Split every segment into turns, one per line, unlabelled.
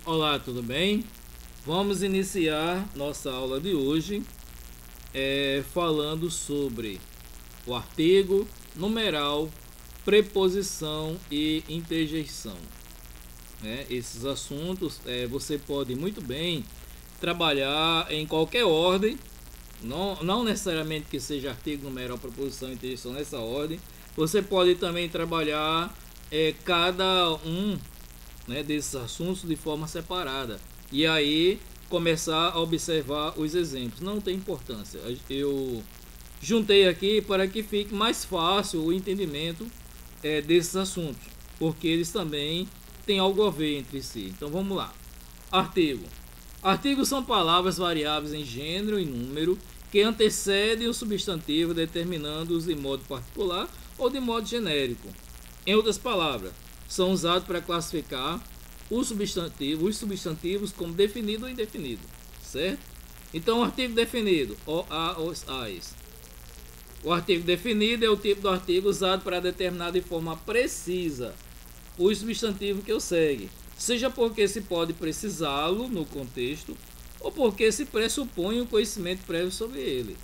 Olá, tudo bem? Vamos iniciar nossa aula de hoje falando sobre o artigo, numeral, preposição e interjeição. Esses assuntos você pode muito bem trabalhar em qualquer ordem, não necessariamente que seja artigo, numeral, preposição e interjeição nessa ordem. Você pode também trabalhar cada um desses assuntos de forma separada e aí começar a observar os exemplos. Não tem importância, eu juntei aqui para que fique mais fácil o entendimento desses assuntos, porque eles também têm algo a ver entre si. Então vamos lá. Artigos são palavras variáveis em gênero e número que antecedem o substantivo, determinando-os de modo particular ou de modo genérico. Em outras palavras, são usados para classificar os substantivos como definido ou indefinido, certo? Então, o artigo definido, o, a, os, as. O artigo definido é o tipo do artigo usado para determinar de forma precisa o substantivo que o segue, seja porque se pode precisá-lo no contexto ou porque se pressupõe um conhecimento prévio sobre ele,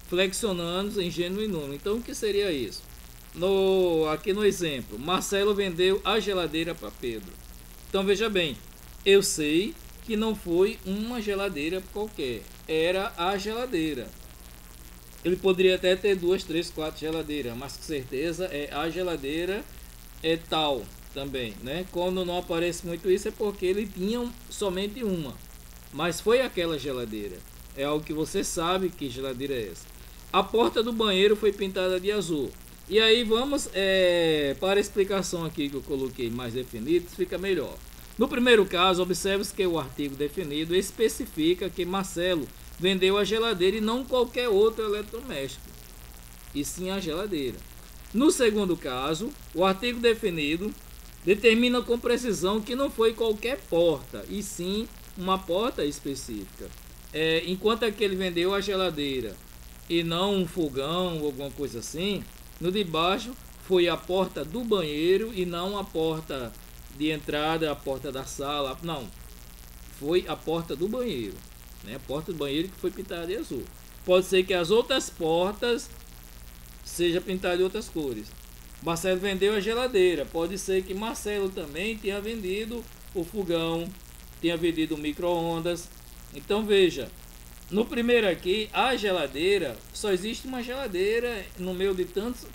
flexionando em gênero e número. Então, o que seria isso? Aqui no exemplo, Marcelo vendeu a geladeira para Pedro. Então veja bem, eu sei que não foi uma geladeira qualquer, era a geladeira. Ele poderia até ter 2, 3, 4 geladeiras, mas com certeza a geladeira é tal também, né? Quando não aparece muito isso é porque ele tinha somente uma, mas foi aquela geladeira. É algo que você sabe que geladeira é essa. A porta do banheiro foi pintada de azul. E aí vamos para a explicação aqui que eu coloquei mais definido, fica melhor. No primeiro caso, observe que o artigo definido especifica que Marcelo vendeu a geladeira e não qualquer outro eletrodoméstico, e sim a geladeira. No segundo caso, o artigo definido determina com precisão que não foi qualquer porta, e sim uma porta específica. Enquanto é que ele vendeu a geladeira e não um fogão ou alguma coisa assim, no de baixo foi a porta do banheiro e não a porta de entrada, a porta da sala. Não, foi a porta do banheiro, né? A porta do banheiro que foi pintada de azul. Pode ser que as outras portas sejam pintadas de outras cores. Marcelo vendeu a geladeira. Pode ser que Marcelo também tenha vendido o fogão, tenha vendido o micro-ondas. Então veja, no primeiro aqui, a geladeira, só existe uma geladeira no meio de tantos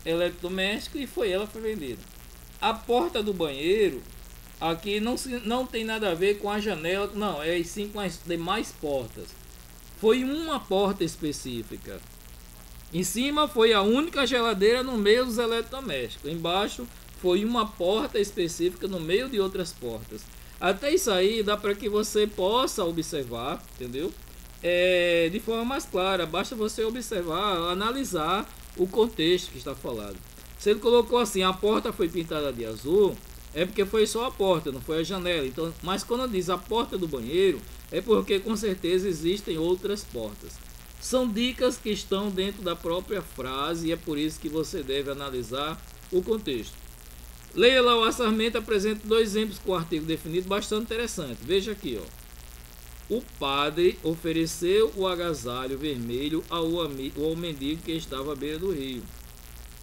eletrodomésticos e ela foi vendida. A porta do banheiro, aqui não tem nada a ver com a janela, não, é sim com as demais portas. Foi uma porta específica. Em cima foi a única geladeira no meio dos eletrodomésticos. Embaixo foi uma porta específica no meio de outras portas. Até isso aí dá para que você possa observar, entendeu? De forma mais clara, basta você observar, analisar o contexto que está falado. Se ele colocou assim, a porta foi pintada de azul, é porque foi só a porta, não foi a janela. Então, mas quando diz a porta do banheiro, é porque com certeza existem outras portas. São dicas que estão dentro da própria frase e é por isso que você deve analisar o contexto. Leia lá, o Sarmento apresenta 2 exemplos com o artigo definido bastante interessante. Veja aqui, ó. O padre ofereceu o agasalho vermelho ao mendigo que estava à beira do rio.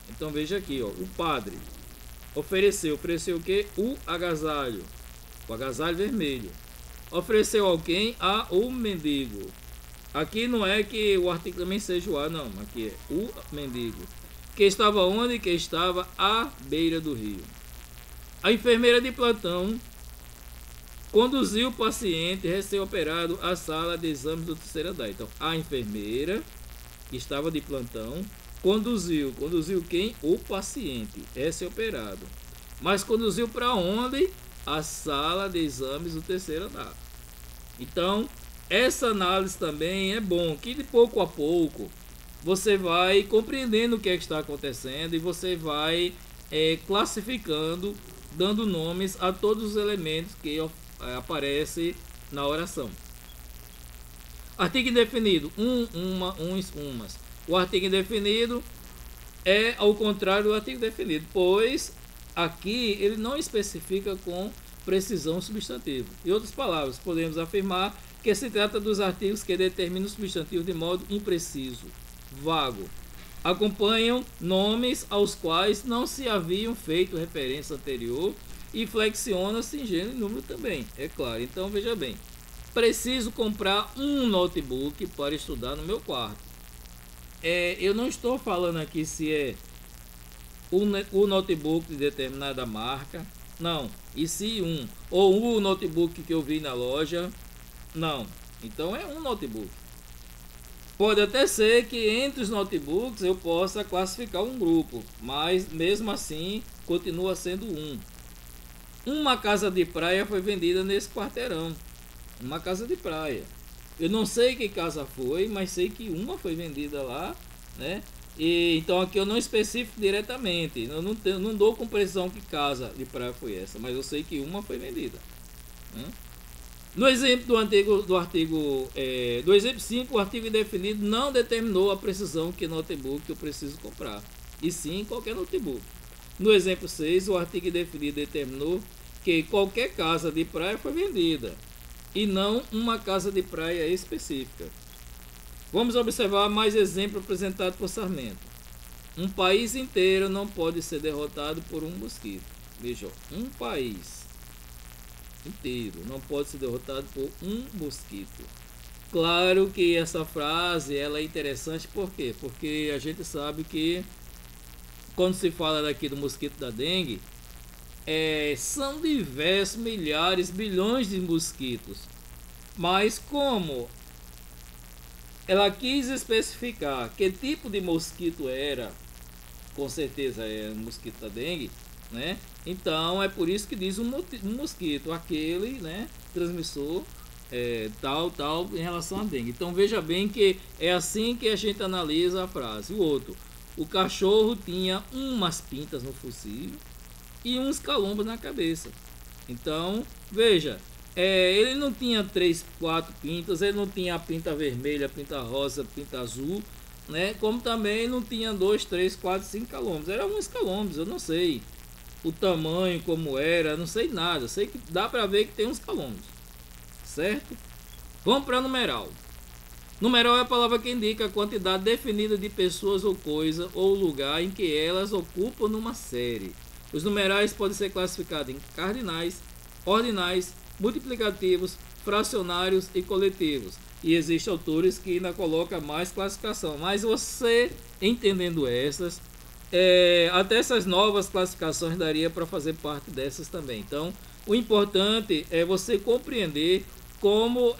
Então veja aqui, ó, o padre ofereceu o que? O agasalho vermelho. Ofereceu ao quem? Ao mendigo. Aqui não é que o artigo também seja o a, não, aqui é o mendigo. Que estava onde? Que estava à beira do rio. A enfermeira de plantão conduziu o paciente recém-operado à sala de exames do terceiro andar. Então, a enfermeira que estava de plantão conduziu quem? O paciente recém-operado. Mas conduziu para onde? A sala de exames do terceiro andar. Então, essa análise também é bom, que de pouco a pouco você vai compreendendo o que é que está acontecendo e você vai classificando, dando nomes a todos os elementos que aparece na oração. Artigo indefinido, uma, uns, umas. O artigo indefinido é ao contrário do artigo definido, pois aqui ele não especifica com precisão substantivo. Em outras palavras, podemos afirmar que se trata dos artigos que determinam o substantivo de modo impreciso, vago. Acompanham nomes aos quais não se haviam feito referência anterior e flexiona-se em gênero e número também, é claro. Então veja bem, preciso comprar um notebook para estudar no meu quarto. Eu não estou falando aqui se é o notebook de determinada marca, não, e se ou o notebook que eu vi na loja, não, então é um notebook. Pode até ser que entre os notebooks eu possa classificar um grupo, mas mesmo assim continua sendo um. Uma casa de praia foi vendida nesse quarteirão, uma casa de praia. Eu não sei que casa foi, mas sei que uma foi vendida lá, né? E então aqui eu não especifico diretamente, eu não dou com precisão que casa de praia foi essa, mas eu sei que uma foi vendida, né? No exemplo do exemplo 5, o artigo indefinido não determinou a precisão que notebook eu preciso comprar, e sim qualquer notebook. No exemplo 6, o artigo indefinido determinou que qualquer casa de praia foi vendida, e não uma casa de praia específica. Vamos observar mais exemplo apresentado por Sarmento. Um país inteiro não pode ser derrotado por um mosquito. Veja, um país inteiro não pode ser derrotado por um mosquito. Claro que essa frase ela é interessante, por quê? Porque a gente sabe que quando se fala daqui do mosquito da dengue, são diversos milhares, bilhões de mosquitos. Mas como ela quis especificar que tipo de mosquito era, com certeza é o mosquito da dengue, né? Então é por isso que diz um mosquito, aquele, né, transmissor tal em relação à dengue. Então veja bem que é assim que a gente analisa a frase. O outro, o cachorro tinha umas pintas no focinho e uns calombos na cabeça. Então veja, ele não tinha 3, 4 pintas, ele não tinha a pinta vermelha, a pinta rosa, a pinta azul, né? Como também não tinha 2, 3, 4, 5 calombos. Eram uns calombos, eu não sei o tamanho como era, não sei nada, sei que dá para ver que tem uns calombos, certo? Vamos para numeral. Numeral é a palavra que indica a quantidade definida de pessoas ou coisa ou lugar em que elas ocupam numa série. Os numerais podem ser classificados em cardinais, ordinais, multiplicativos, fracionários e coletivos. E existem autores que ainda colocam mais classificação, mas você entendendo essas, até essas novas classificações daria para fazer parte dessas também. Então, o importante é você compreender como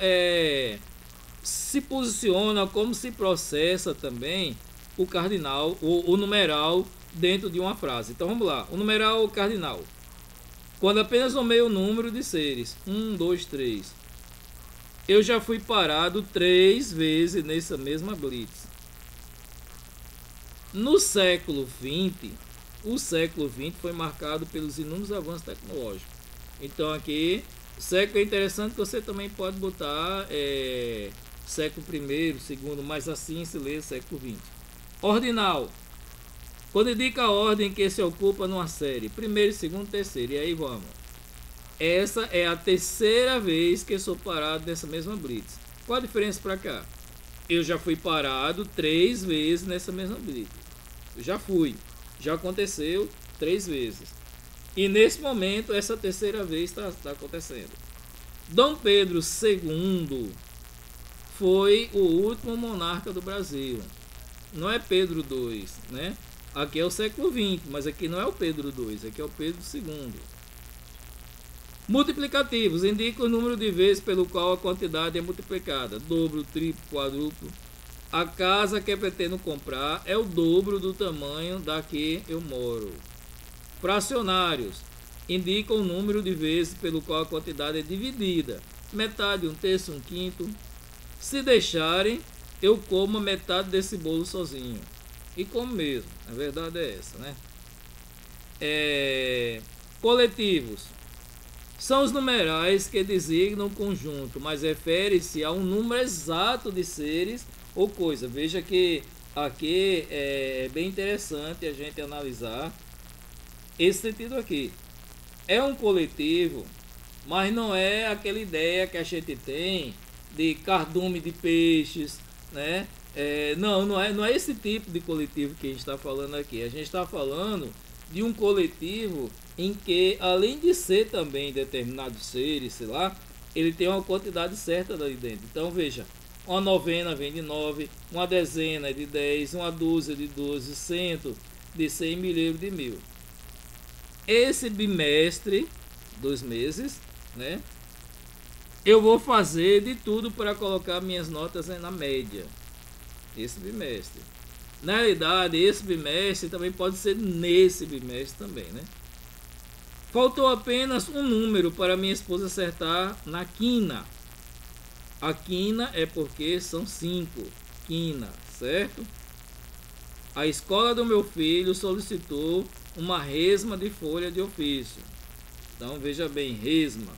se posiciona, como se processa também o cardinal, o numeral dentro de uma frase. Então, vamos lá. O numeral cardinal. Quando apenas nomeio o número de seres, 1, 2, 3. Eu já fui parado 3 vezes nessa mesma blitz. No século XX, o século XX foi marcado pelos inúmeros avanços tecnológicos. Então aqui, século é interessante que você também pode botar século I, segundo, mas assim se lê século XX. Ordinal. Quando indica a ordem que se ocupa numa série, primeiro, segundo, terceiro, e aí vamos. Essa é a terceira vez que eu sou parado nessa mesma blitz. Qual a diferença para cá? Eu já fui parado 3 vezes nessa mesma blitz. Já aconteceu 3 vezes. E nesse momento, essa terceira vez está acontecendo. Dom Pedro II foi o último monarca do Brasil. Não é Pedro II, né? Aqui é o século XX, mas aqui não é o Pedro II, aqui é o Pedro II. Multiplicativos indicam o número de vezes pelo qual a quantidade é multiplicada. Dobro, triplo, quadruplo. A casa que eu pretendo comprar é o dobro do tamanho da que eu moro. Fracionários indicam o número de vezes pelo qual a quantidade é dividida. Metade, 1/3, 1/5. Se deixarem, eu como metade desse bolo sozinho. E como mesmo, a verdade é essa, né? Coletivos são os numerais que designam o conjunto, mas refere-se a um número exato de seres ou coisa. Veja que aqui é bem interessante a gente analisar esse sentido aqui. É um coletivo mas não é aquela ideia que a gente tem de cardume de peixes, né? Não é esse tipo de coletivo que a gente está falando aqui. A gente está falando de um coletivo em que, além de ser também determinados seres, sei lá, ele tem uma quantidade certa ali dentro. Então, veja, uma novena vem de 9, uma dezena é de 10, uma dúzia de 12, cento de 100, milheiro de 1000. Esse bimestre, 2 meses, né? Eu vou fazer de tudo para colocar minhas notas na média. Esse bimestre. Na realidade, esse bimestre também pode ser nesse bimestre também, né? Faltou apenas um número para minha esposa acertar na quina. A quina é porque são 5. Quina, certo? A escola do meu filho solicitou uma resma de folha de ofício. Então, veja bem, resma.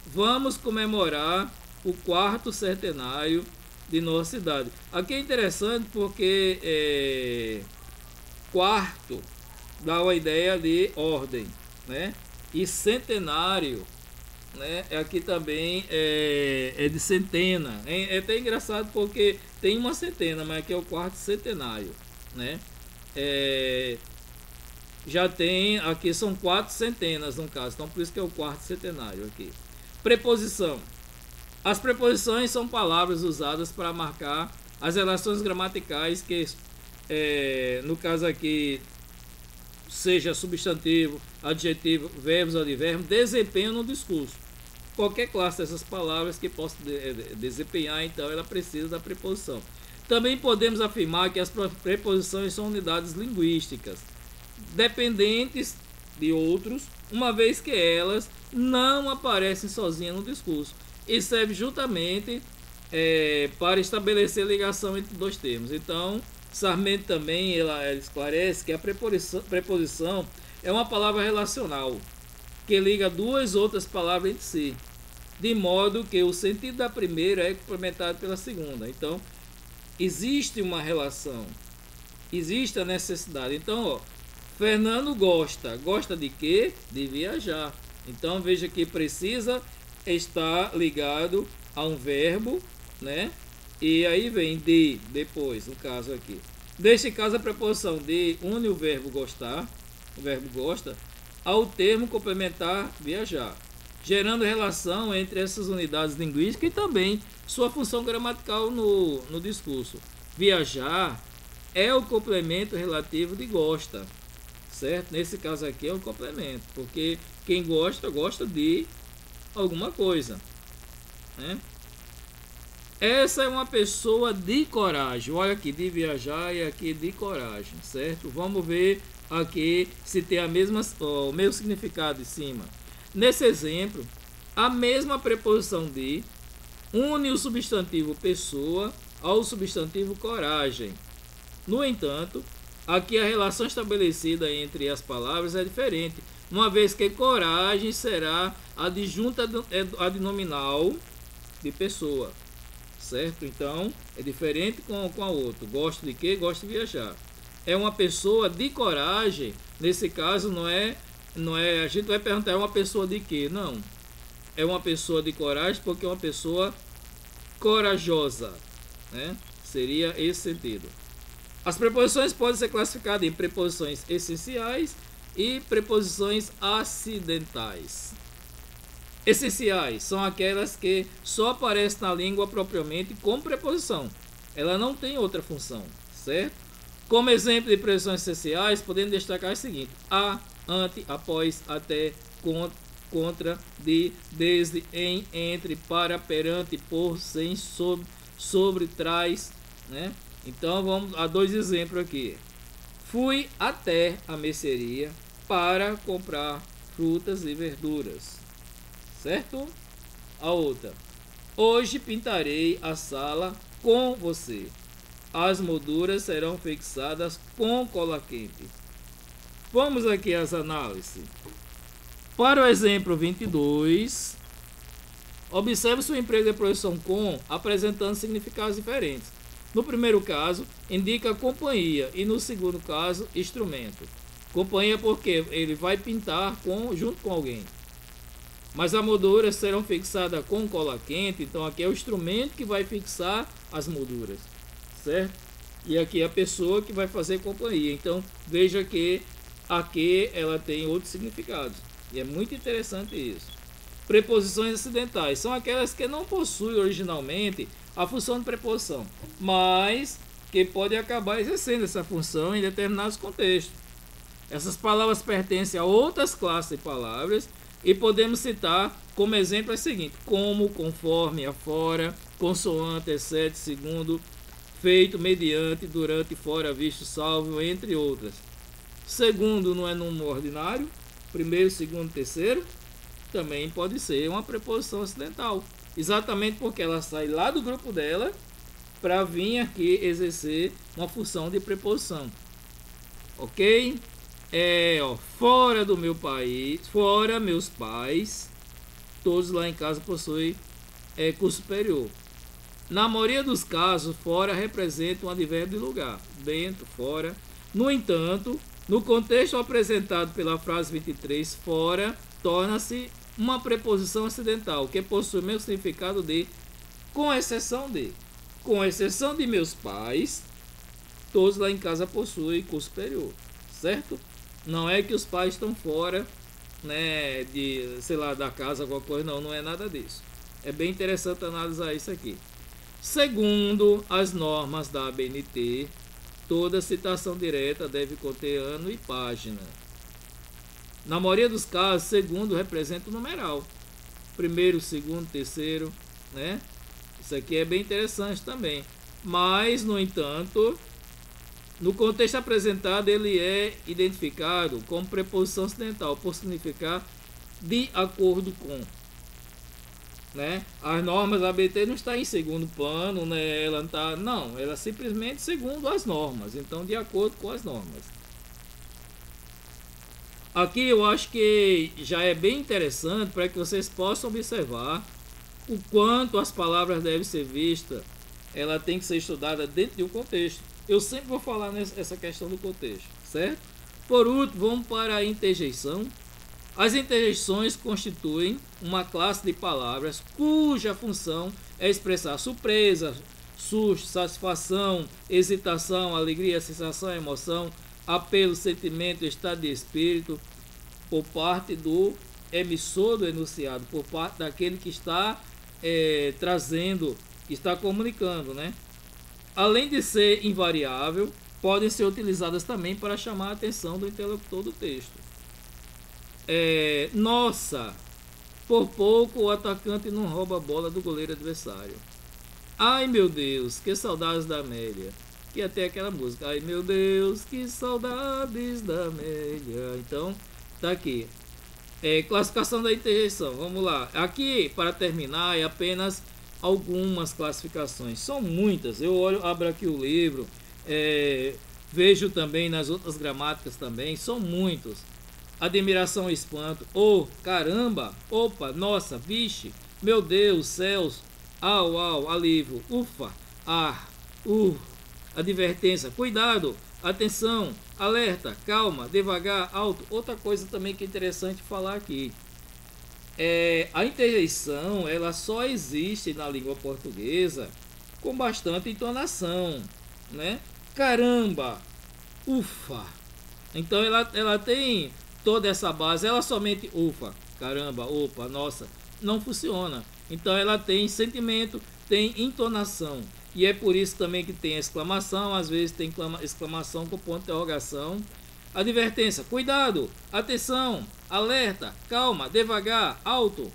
Vamos comemorar o 4º centenário de nossa cidade. Aqui é interessante porque quarto dá uma ideia de ordem, né? E centenário, né? Aqui também é de centena. É até engraçado porque tem uma centena, mas aqui é o 4º centenário, né? Já tem, aqui são 4 centenas no caso, então por isso que é o 4º centenário aqui. Preposição. As preposições são palavras usadas para marcar as relações gramaticais que, no caso aqui, seja substantivo, adjetivo, verbos, advérbio, desempenham no discurso. Qualquer classe dessas palavras que possa desempenhar, então ela precisa da preposição. Também podemos afirmar que as preposições são unidades linguísticas, dependentes de outros, uma vez que elas não aparecem sozinhas no discurso e serve justamente para estabelecer ligação entre dois termos. Então, Sarmento também ela esclarece que a preposição é uma palavra relacional que liga duas outras palavras entre si, de modo que o sentido da primeira é complementado pela segunda. Então, existe uma relação, existe a necessidade. Então, ó, Fernando gosta de quê? De viajar. Então, veja que precisa estar ligado a um verbo, né? E aí vem de, depois, no caso aqui. Neste caso, a preposição de une o verbo gostar, o verbo gosta, ao termo complementar viajar, gerando relação entre essas unidades linguísticas e também sua função gramatical no discurso. Viajar é o complemento relativo de gosta, certo? Nesse caso aqui é o complemento, porque quem gosta, gosta de alguma coisa, né? Essa é uma pessoa de coragem. Olha aqui, de viajar e aqui de coragem, certo? Vamos ver aqui se tem o mesmo significado em cima. Nesse exemplo, a mesma preposição de une o substantivo pessoa ao substantivo coragem. No entanto, aqui a relação estabelecida entre as palavras é diferente, uma vez que coragem será adjunta adnominal de pessoa, certo? Então, é diferente com a outra. Gosto de quê? Gosto de viajar. É uma pessoa de coragem. Nesse caso, não é. A gente vai perguntar, é uma pessoa de quê? Não. É uma pessoa de coragem porque é uma pessoa corajosa, né? Seria esse sentido. As preposições podem ser classificadas em preposições essenciais e preposições acidentais. Essenciais são aquelas que só aparecem na língua propriamente como preposição. Ela não tem outra função, certo? Como exemplo de preposições essenciais, podemos destacar o seguinte: a, ante, após, até, contra, de, desde, em, entre, para, perante, por, sem, sobre, trás, né? Então vamos a 2 exemplos aqui. Fui até a mercearia para comprar frutas e verduras, certo? A outra: hoje pintarei a sala com você. As molduras serão fixadas com cola quente. Vamos aqui às análises. Para o exemplo 22, observe o emprego de preposição com apresentando significados diferentes. No primeiro caso, indica companhia e no segundo caso, instrumento. Companhia porque ele vai pintar junto com alguém. Mas as molduras serão fixadas com cola quente, então aqui é o instrumento que vai fixar as molduras, certo? E aqui é a pessoa que vai fazer companhia. Então veja que aqui ela tem outros significados. E é muito interessante isso. Preposições acidentais são aquelas que não possuem originalmente a função de preposição, mas que pode acabar exercendo essa função em determinados contextos. Essas palavras pertencem a outras classes de palavras e podemos citar como exemplo as seguintes: como, conforme, afora, consoante, exceto, segundo, feito, mediante, durante, fora, visto, salvo, entre outras. Segundo não é número ordinário, primeiro, segundo, terceiro também pode ser uma preposição acidental, exatamente porque ela sai lá do grupo dela para vir aqui exercer uma função de preposição. Ok? Fora do meu país, fora meus pais, todos lá em casa possuem curso superior. Na maioria dos casos, fora representa um advérbio de lugar, dentro, fora. No entanto, no contexto apresentado pela frase 23, fora torna-se uma preposição acidental, que possui o mesmo significado de com exceção de meus pais, todos lá em casa possuem curso superior, certo? Não é que os pais estão fora, né, de, sei lá, da casa, alguma coisa, não é nada disso. É bem interessante analisar isso aqui. Segundo as normas da ABNT, toda citação direta deve conter ano e página. Na maioria dos casos, segundo representa o numeral. Primeiro, segundo, terceiro, né? Isso aqui é bem interessante também. Mas, no entanto, no contexto apresentado, ele é identificado como preposição acidental, por significar de acordo com. Né? As normas da ABT não está em segundo plano, né? Ela não está, não, ela simplesmente segundo as normas, então de acordo com as normas. Aqui eu acho que já é bem interessante para que vocês possam observar o quanto as palavras devem ser vistas. Ela tem que ser estudada dentro de um contexto. Eu sempre vou falar nessa questão do contexto, certo? Por último, vamos para a interjeição. As interjeições constituem uma classe de palavras cuja função é expressar surpresa, susto, satisfação, hesitação, alegria, sensação, emoção, apelo, sentimento, estado de espírito, por parte do emissor do enunciado, por parte daquele que está trazendo, que está comunicando, né? Além de ser invariável, podem ser utilizadas também para chamar a atenção do interlocutor do texto. Nossa, por pouco o atacante não rouba a bola do goleiro adversário. Ai meu Deus, que saudades da Amélia. E até aquela música, ai meu Deus, que saudades da Amélia. Então, tá aqui. Classificação da interjeição, vamos lá. Aqui, para terminar, é apenas algumas classificações. São muitas. Eu abro aqui o livro, vejo também nas outras gramáticas também. São muitos. Admiração e espanto. Oh, caramba. Opa, nossa, vixe. Meu Deus, céus. Au, au, alívio. Ufa. Ah, advertência, cuidado, atenção, alerta, calma, devagar, alto. Outra coisa também que é interessante falar aqui, a interjeição, ela só existe na língua portuguesa com bastante entonação, né? Caramba, ufa. Então ela tem toda essa base, ela somente ufa, caramba, opa, nossa, não funciona. Então ela tem sentimento, tem entonação. E é por isso também que tem exclamação, às vezes tem exclamação com ponto de interrogação. Advertência, cuidado, atenção, alerta, calma, devagar, alto.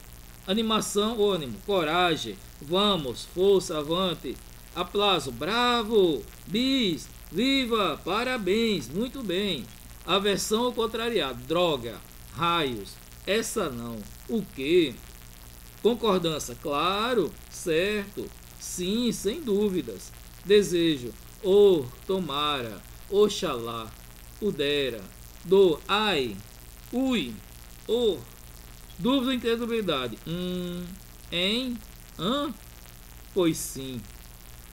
Animação, ânimo, coragem, vamos, força, avante. Aplauso, bravo, bis, viva, parabéns, muito bem. Aversão ou contrariado, droga, raios, essa não, o quê? Concordância, claro, certo. Sim, sem dúvidas. Desejo, tomara, oxalá, pudera, ai, ui, dúvida ou incredulidade, em, pois sim.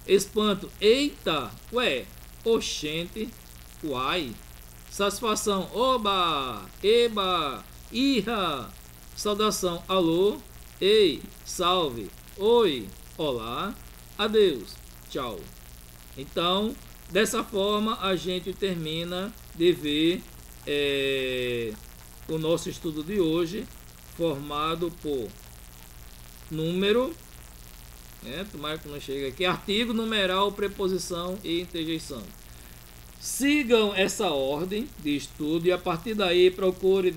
Espanto, eita, ué, oxente, uai. Satisfação, oba, eba, irra, saudação, alô, ei, salve, oi, olá, adeus, tchau. Então, dessa forma, a gente termina de ver o nosso estudo de hoje, formado por número, tomara que não chegue aqui, artigo, numeral, preposição e interjeição. Sigam essa ordem de estudo e a partir daí procure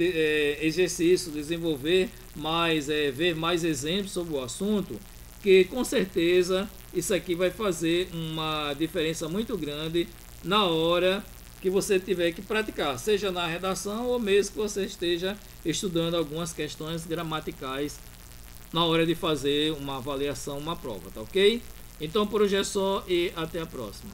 exercício, desenvolver mais, ver mais exemplos sobre o assunto, que com certeza isso aqui vai fazer uma diferença muito grande na hora que você tiver que praticar, seja na redação ou mesmo que você esteja estudando algumas questões gramaticais na hora de fazer uma avaliação, uma prova, tá ok? Então por hoje é só e até a próxima.